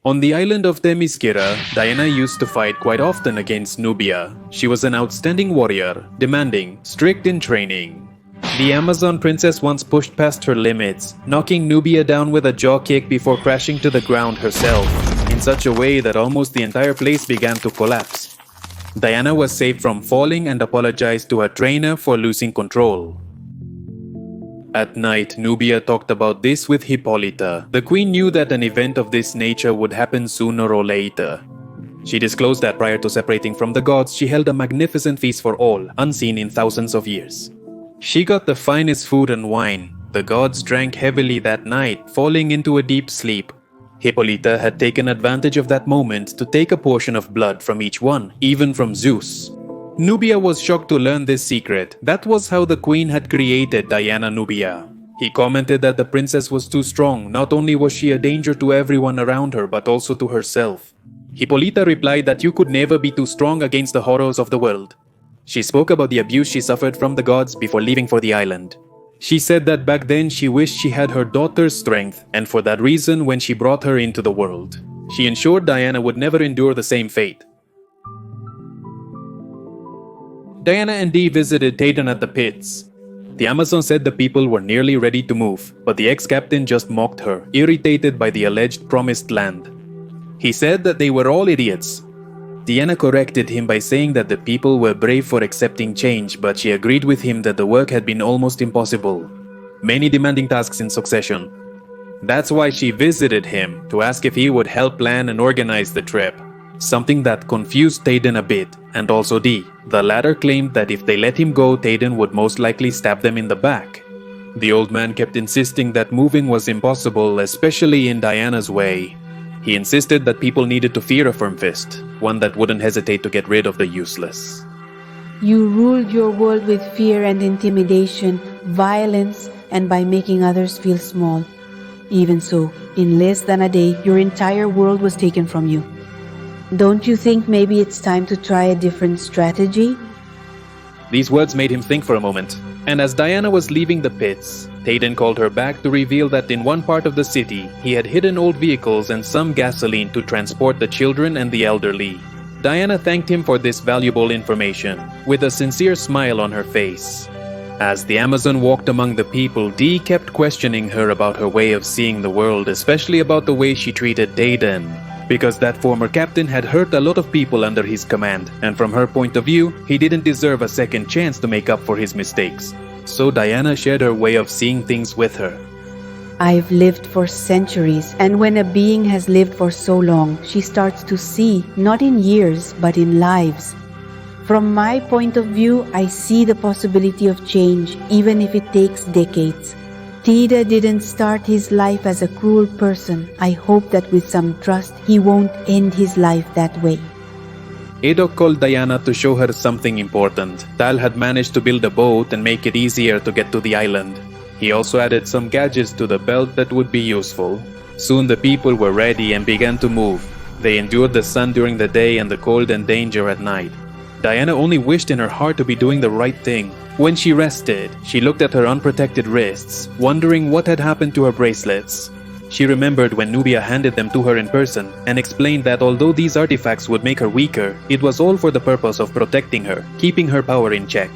On the island of Temizkira, Diana used to fight quite often against Nubia. She was an outstanding warrior, demanding, strict in training. The Amazon princess once pushed past her limits, knocking Nubia down with a jaw kick before crashing to the ground herself, in such a way that almost the entire place began to collapse. Diana was saved from falling and apologized to her trainer for losing control. At night, Nubia talked about this with Hippolyta. The queen knew that an event of this nature would happen sooner or later. She disclosed that prior to separating from the gods, she held a magnificent feast for all, unseen in thousands of years. She got the finest food and wine. The gods drank heavily that night, falling into a deep sleep. Hippolyta had taken advantage of that moment to take a portion of blood from each one, even from Zeus. Nubia was shocked to learn this secret. That was how the queen had created Diana Nubia. He commented that the princess was too strong. Not only was she a danger to everyone around her, but also to herself. Hippolyta replied that you could never be too strong against the horrors of the world. She spoke about the abuse she suffered from the gods before leaving for the island. She said that back then she wished she had her daughter's strength, and for that reason when she brought her into the world, she ensured Diana would never endure the same fate. Diana and Dee visited Tayden at the pits. The Amazon said the people were nearly ready to move, but the ex-captain just mocked her, irritated by the alleged promised land. He said that they were all idiots. Diana corrected him by saying that the people were brave for accepting change, but she agreed with him that the work had been almost impossible. Many demanding tasks in succession. That's why she visited him, to ask if he would help plan and organize the trip. Something that confused Tayden a bit, and also Dee. The latter claimed that if they let him go, Tayden would most likely stab them in the back. The old man kept insisting that moving was impossible, especially in Diana's way. He insisted that people needed to fear a firm fist, one that wouldn't hesitate to get rid of the useless. You ruled your world with fear and intimidation, violence, and by making others feel small. Even so, in less than a day, your entire world was taken from you. Don't you think maybe it's time to try a different strategy? These words made him think for a moment, and as Diana was leaving the pits, Tayden called her back to reveal that in one part of the city, he had hidden old vehicles and some gasoline to transport the children and the elderly. Diana thanked him for this valuable information, with a sincere smile on her face. As the Amazon walked among the people, Dee kept questioning her about her way of seeing the world, especially about the way she treated Tayden. Because that former captain had hurt a lot of people under his command, and from her point of view, he didn't deserve a second chance to make up for his mistakes. So Diana shared her way of seeing things with her. I've lived for centuries, and when a being has lived for so long, she starts to see, not in years, but in lives. From my point of view, I see the possibility of change, even if it takes decades. Tayden didn't start his life as a cruel person. I hope that with some trust, he won't end his life that way. Edok called Diana to show her something important. Tal had managed to build a boat and make it easier to get to the island. He also added some gadgets to the belt that would be useful. Soon the people were ready and began to move. They endured the sun during the day and the cold and danger at night. Diana only wished in her heart to be doing the right thing. When she rested, she looked at her unprotected wrists, wondering what had happened to her bracelets. She remembered when Nubia handed them to her in person and explained that although these artifacts would make her weaker, it was all for the purpose of protecting her, keeping her power in check.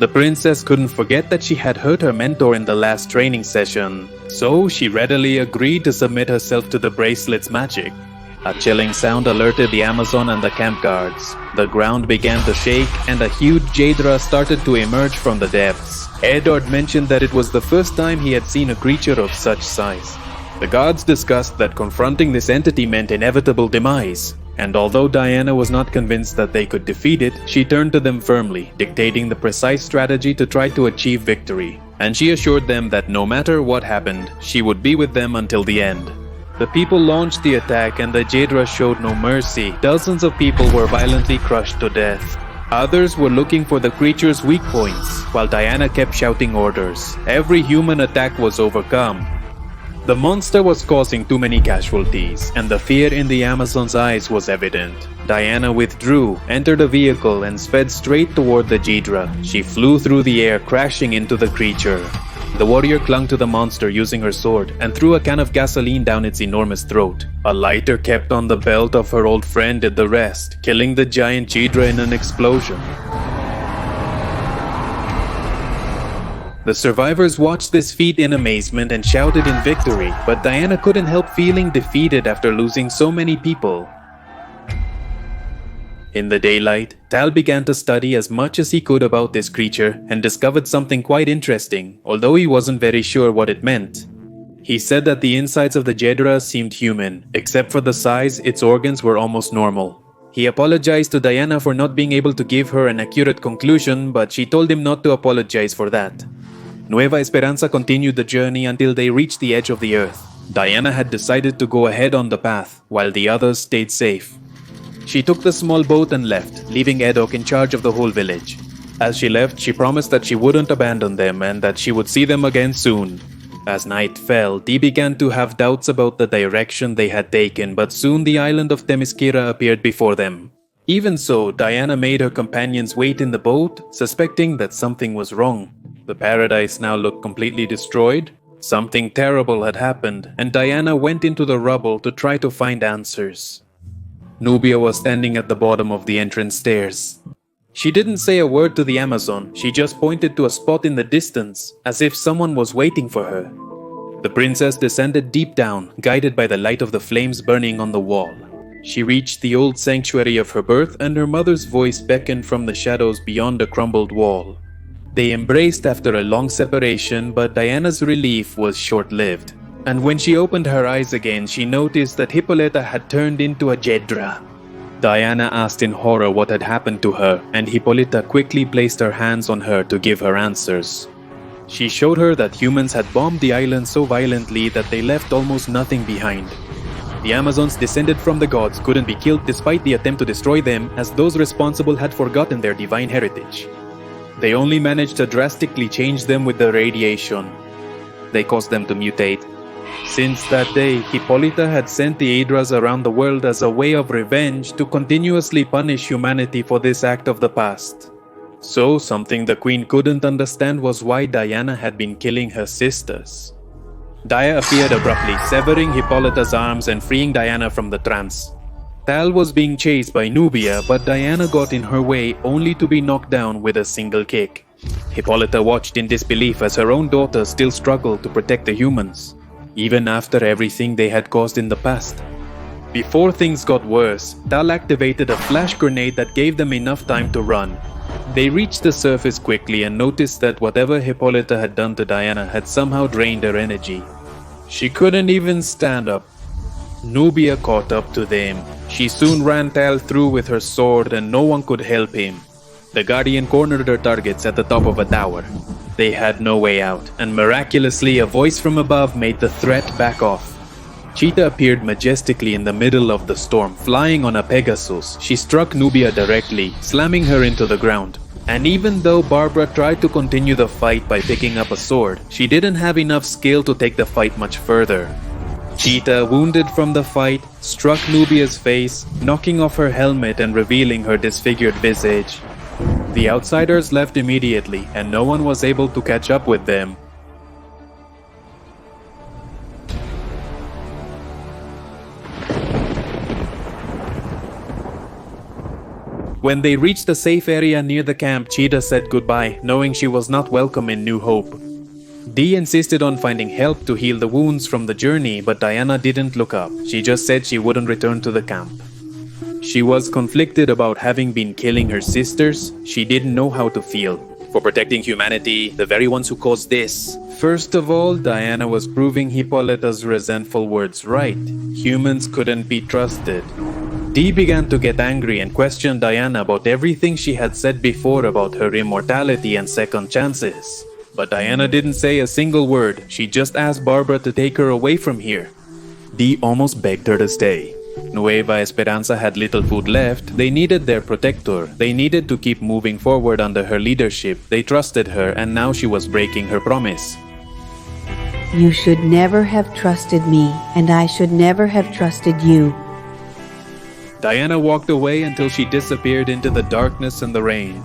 The princess couldn't forget that she had hurt her mentor in the last training session, so she readily agreed to submit herself to the bracelet's magic. A chilling sound alerted the Amazon and the camp guards. The ground began to shake and a huge Jaedra started to emerge from the depths. Edward mentioned that it was the first time he had seen a creature of such size. The gods discussed that confronting this entity meant inevitable demise, and although Diana was not convinced that they could defeat it, she turned to them firmly, dictating the precise strategy to try to achieve victory. And she assured them that no matter what happened, she would be with them until the end. The people launched the attack and the Jaedra showed no mercy. Dozens of people were violently crushed to death. Others were looking for the creature's weak points, while Diana kept shouting orders. Every human attack was overcome. The monster was causing too many casualties, and the fear in the Amazon's eyes was evident. Diana withdrew, entered a vehicle, and sped straight toward the Jaedra. She flew through the air, crashing into the creature. The warrior clung to the monster using her sword and threw a can of gasoline down its enormous throat. A lighter kept on the belt of her old friend did the rest, killing the giant Jaedra in an explosion. The survivors watched this feat in amazement and shouted in victory, but Diana couldn't help feeling defeated after losing so many people. In the daylight, Tal began to study as much as he could about this creature and discovered something quite interesting, although he wasn't very sure what it meant. He said that the insides of the Jaedra seemed human, except for the size, its organs were almost normal. He apologized to Diana for not being able to give her an accurate conclusion, but she told him not to apologize for that. Nueva Esperanza continued the journey until they reached the edge of the earth. Diana had decided to go ahead on the path, while the others stayed safe. She took the small boat and left, leaving Edok in charge of the whole village. As she left, she promised that she wouldn't abandon them and that she would see them again soon. As night fell, Dee began to have doubts about the direction they had taken, but soon the island of Temizkira appeared before them. Even so, Diana made her companions wait in the boat, suspecting that something was wrong. The paradise now looked completely destroyed. Something terrible had happened, and Diana went into the rubble to try to find answers. Nubia was standing at the bottom of the entrance stairs. She didn't say a word to the Amazon, she just pointed to a spot in the distance, as if someone was waiting for her. The princess descended deep down, guided by the light of the flames burning on the wall. She reached the old sanctuary of her birth, and her mother's voice beckoned from the shadows beyond the crumbled wall. They embraced after a long separation, but Diana's relief was short-lived. And when she opened her eyes again, she noticed that Hippolyta had turned into a Jaedra. Diana asked in horror what had happened to her, and Hippolyta quickly placed her hands on her to give her answers. She showed her that humans had bombed the island so violently that they left almost nothing behind. The Amazons descended from the gods couldn't be killed despite the attempt to destroy them, as those responsible had forgotten their divine heritage. They only managed to drastically change them with the radiation. They caused them to mutate. Since that day, Hippolyta had sent the Jaedras around the world as a way of revenge to continuously punish humanity for this act of the past. So, something the queen couldn't understand was why Diana had been killing her sisters. Dia appeared abruptly, severing Hippolyta's arms and freeing Diana from the trance. Tal was being chased by Nubia, but Diana got in her way only to be knocked down with a single kick. Hippolyta watched in disbelief as her own daughter still struggled to protect the humans, even after everything they had caused in the past. Before things got worse, Tal activated a flash grenade that gave them enough time to run. They reached the surface quickly and noticed that whatever Hippolyta had done to Diana had somehow drained her energy. She couldn't even stand up. Nubia caught up to them. She soon ran Tal through with her sword and no one could help him. The Guardian cornered her targets at the top of a tower. They had no way out, and miraculously a voice from above made the threat back off. Cheetah appeared majestically in the middle of the storm, flying on a Pegasus. She struck Nubia directly, slamming her into the ground. And even though Barbara tried to continue the fight by picking up a sword, she didn't have enough skill to take the fight much further. Cheetah, wounded from the fight, struck Nubia's face, knocking off her helmet and revealing her disfigured visage. The outsiders left immediately, and no one was able to catch up with them. When they reached the safe area near the camp, Cheetah said goodbye, knowing she was not welcome in New Hope. Dee insisted on finding help to heal the wounds from the journey, but Diana didn't look up. She just said she wouldn't return to the camp. She was conflicted about having been killing her sisters. She didn't know how to feel. For protecting humanity, the very ones who caused this. First of all, Diana was proving Hippolyta's resentful words right. Humans couldn't be trusted. Dee began to get angry and question Diana about everything she had said before about her immortality and second chances. But Diana didn't say a single word. She just asked Barbara to take her away from here. Dee almost begged her to stay. Nueva Esperanza had little food left. They needed their protector. They needed to keep moving forward under her leadership. They trusted her, and now she was breaking her promise. You should never have trusted me, and I should never have trusted you. Diana walked away until she disappeared into the darkness and the rain.